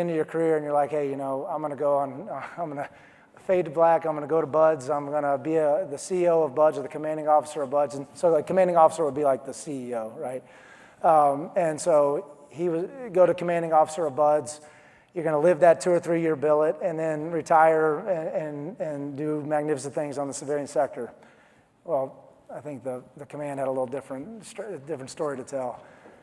Into your career and you're like, hey, I'm going to fade to black, I'm going to go to Buds, I'm going to be the CEO of Buds or the commanding officer of Buds. And so the commanding officer would be like the CEO, right? And so he would go to commanding officer of Buds. You're going to live that 2 or 3 year billet and then retire and do magnificent things on the civilian sector. Well, I think the command had a little different story to tell.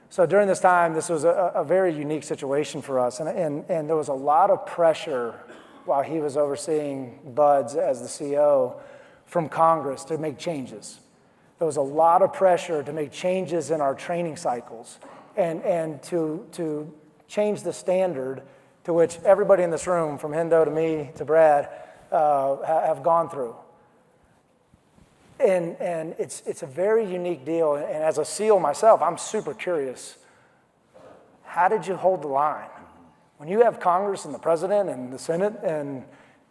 So during this time, this was a very unique situation for us, and there was a lot of pressure while he was overseeing Buds as the CEO from Congress to make changes. There was a lot of pressure to make changes in our training cycles and to change the standard to which everybody in this room, from Hendo to me to Brad, have gone through. And it's a very unique deal. And as a SEAL myself, I'm super curious. How did you hold the line? When you have Congress and the President and the Senate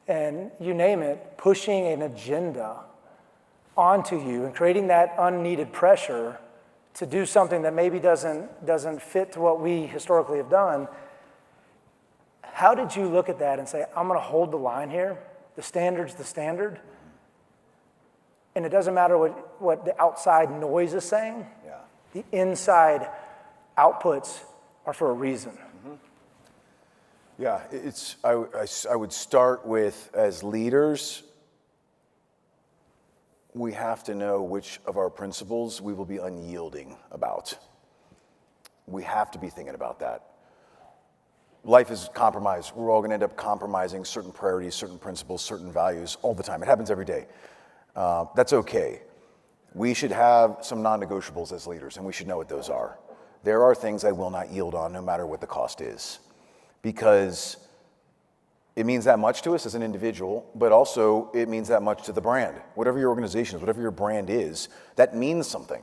and you name it, pushing an agenda onto you and creating that unneeded pressure to do something that maybe doesn't fit to what we historically have done, how did you look at that and say, I'm going to hold the line here? The standard's the standard. And it doesn't matter what the outside noise is saying. Yeah. The inside outputs are for a reason. Mm-hmm. Yeah, I would start with, as leaders, we have to know which of our principles we will be unyielding about. We have to be thinking about that. Life is compromise. We're all going to end up compromising certain priorities, certain principles, certain values all the time. It happens every day. That's okay. We should have some non-negotiables as leaders, and we should know what those are. There are things I will not yield on, no matter what the cost is, because it means that much to us as an individual, but also it means that much to the brand. Whatever your organization is, whatever your brand is, that means something.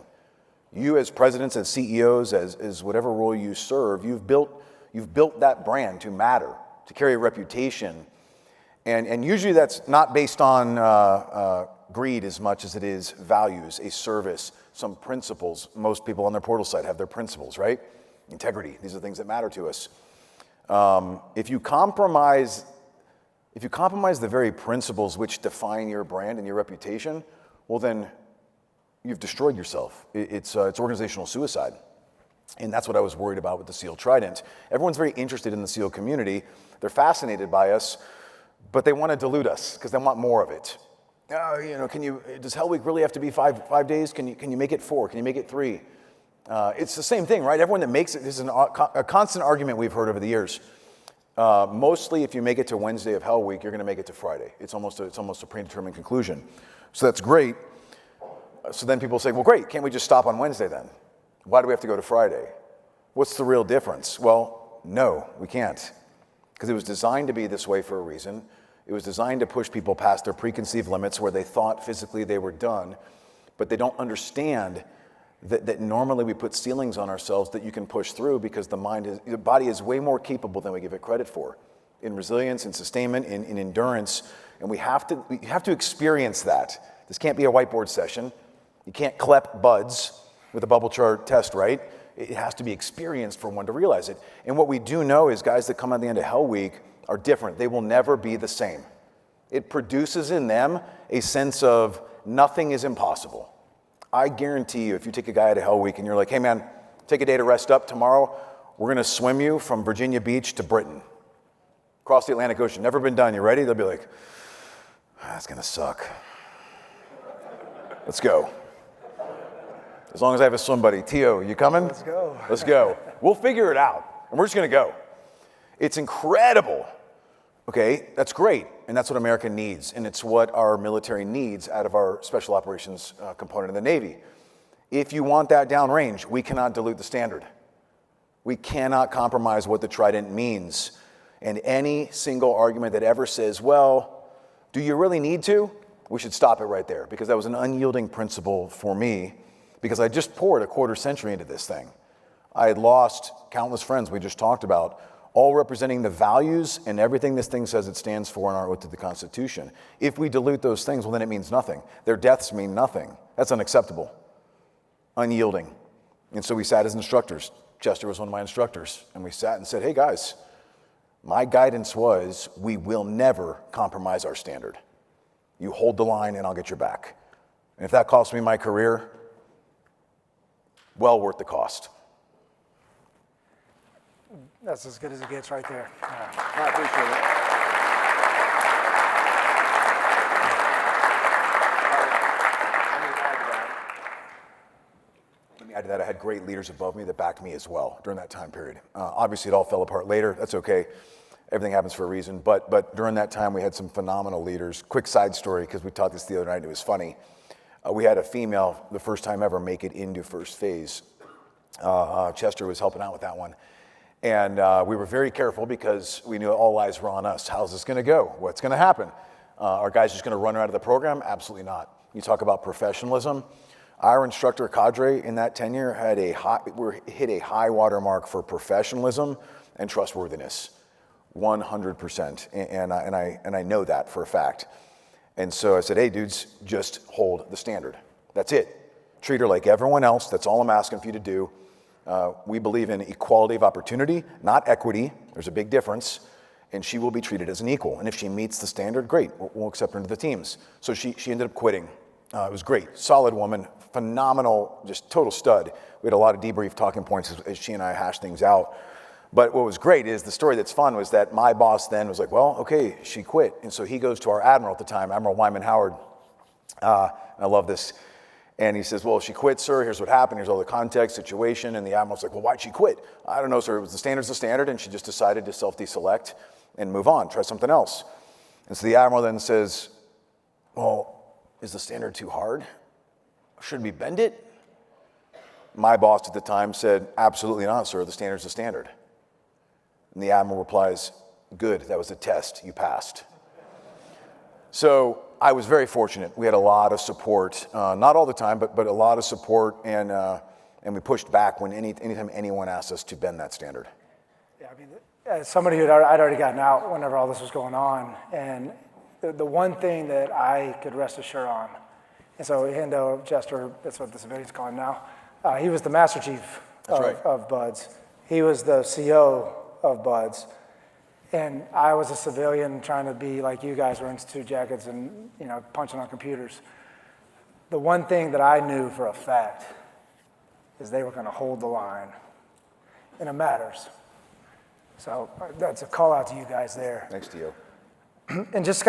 You as presidents, as CEOs, as whatever role you serve, you've built that brand to matter, to carry a reputation. And usually that's not based on greed as much as it is values, a service, some principles. Most people on their portal site have their principles, right? Integrity, these are things that matter to us. If you compromise the very principles which define your brand and your reputation, well then you've destroyed yourself. It's organizational suicide. And that's what I was worried about with the SEAL Trident. Everyone's very interested in the SEAL community. They're fascinated by us, but they want to dilute us because they want more of it. Does Hell Week really have to be five days? Can you make it 4? Can you make it 3? It's the same thing, right? Everyone that makes it, this is a constant argument we've heard over the years. Mostly, if you make it to Wednesday of Hell Week, you're going to make it to Friday. It's almost a predetermined conclusion. So that's great. So then people say, well, great. Can't we just stop on Wednesday then? Why do we have to go to Friday? What's the real difference? Well, no, we can't. Because it was designed to be this way for a reason. It was designed to push people past their preconceived limits where they thought physically they were done, but they don't understand that normally we put ceilings on ourselves that you can push through because the body is way more capable than we give it credit for in resilience, in sustainment, in endurance, and we have to experience that. This can't be a whiteboard session. You can't collect buds with a bubble chart test, right? It has to be experienced for one to realize it. And what we do know is guys that come at the end of Hell Week are different. They will never be the same. It produces in them a sense of nothing is impossible. I guarantee you, if you take a guy out of Hell Week and you're like, hey man, take a day to rest up, tomorrow we're going to swim you from Virginia Beach to Britain. Across the Atlantic Ocean. Never been done. You ready? They'll be like, that's going to suck. Let's go. As long as I have a swim buddy. Tio, you coming? Let's go. Let's go. We'll figure it out. And we're just going to go. It's incredible. Okay, that's great. And that's what America needs. And it's what our military needs out of our special operations component of the Navy. If you want that downrange, we cannot dilute the standard. We cannot compromise what the Trident means. And any single argument that ever says, well, do you really need to? We should stop it right there, because that was an unyielding principle for me, because I just poured a quarter century into this thing. I had lost countless friends we just talked about, all representing the values and everything this thing says it stands for in our oath to the Constitution. If we dilute those things, well, then it means nothing. Their deaths mean nothing. That's unacceptable. Unyielding. And so we sat as instructors. Chester was one of my instructors. And we sat and said, hey guys, My guidance was, we will never compromise our standard. You hold the line and I'll get your back. And if that cost me my career, well worth the cost. That's as good as it gets right there. I appreciate it. Let me add to that, I had great leaders above me that backed me as well during that time period. Obviously, it all fell apart later. That's okay. Everything happens for a reason. But during that time, we had some phenomenal leaders. Quick side story, because we taught this the other night, and it was funny. We had a female, the first time ever, make it into first phase. Chester was helping out with that one. And we were very careful because we knew all eyes were on us. How's this going to go? What's going to happen? Are guys just going to run her out of the program? Absolutely not. You talk about professionalism. Our instructor cadre in that tenure hit a high water mark for professionalism and trustworthiness, 100%. And I know that for a fact. And so I said, hey, dudes, just hold the standard. That's it. Treat her like everyone else. That's all I'm asking for you to do. We believe in equality of opportunity, not equity. There's a big difference. And she will be treated as an equal. And if she meets the standard, great. We'll accept her into the teams. So she ended up quitting. It was great. Solid woman, phenomenal, just total stud. We had a lot of debrief talking points as she and I hashed things out. But what was great is the story that's fun was that my boss then was like, well, okay, she quit. And so he goes to our admiral at the time, Admiral Wyman Howard. I love this. And he says, well, she quit, sir. Here's what happened. Here's all the context, situation. And the admiral's like, well, why'd she quit? I don't know, sir. It was the standard, and she just decided to self-deselect and move on, try something else. And so the admiral then says, well, is the standard too hard? Should we bend it? My boss at the time said, absolutely not, sir. The standard's the standard. And the admiral replies, good, that was a test. You passed. So I was very fortunate. We had a lot of support, not all the time, but a lot of support, and we pushed back when anytime anyone asked us to bend that standard. Yeah, I mean, as somebody I'd already gotten out whenever all this was going on, and the one thing that I could rest assured on, and so Hendo, Chester, that's what the civilians call him now, he was the Master Chief of BUDS. He was the CO of BUDS. And I was a civilian trying to be like you guys, wearing suit jackets and punching on computers. The one thing that I knew for a fact is they were going to hold the line, and it matters. So that's a call out to you guys there. Thanks to you. And just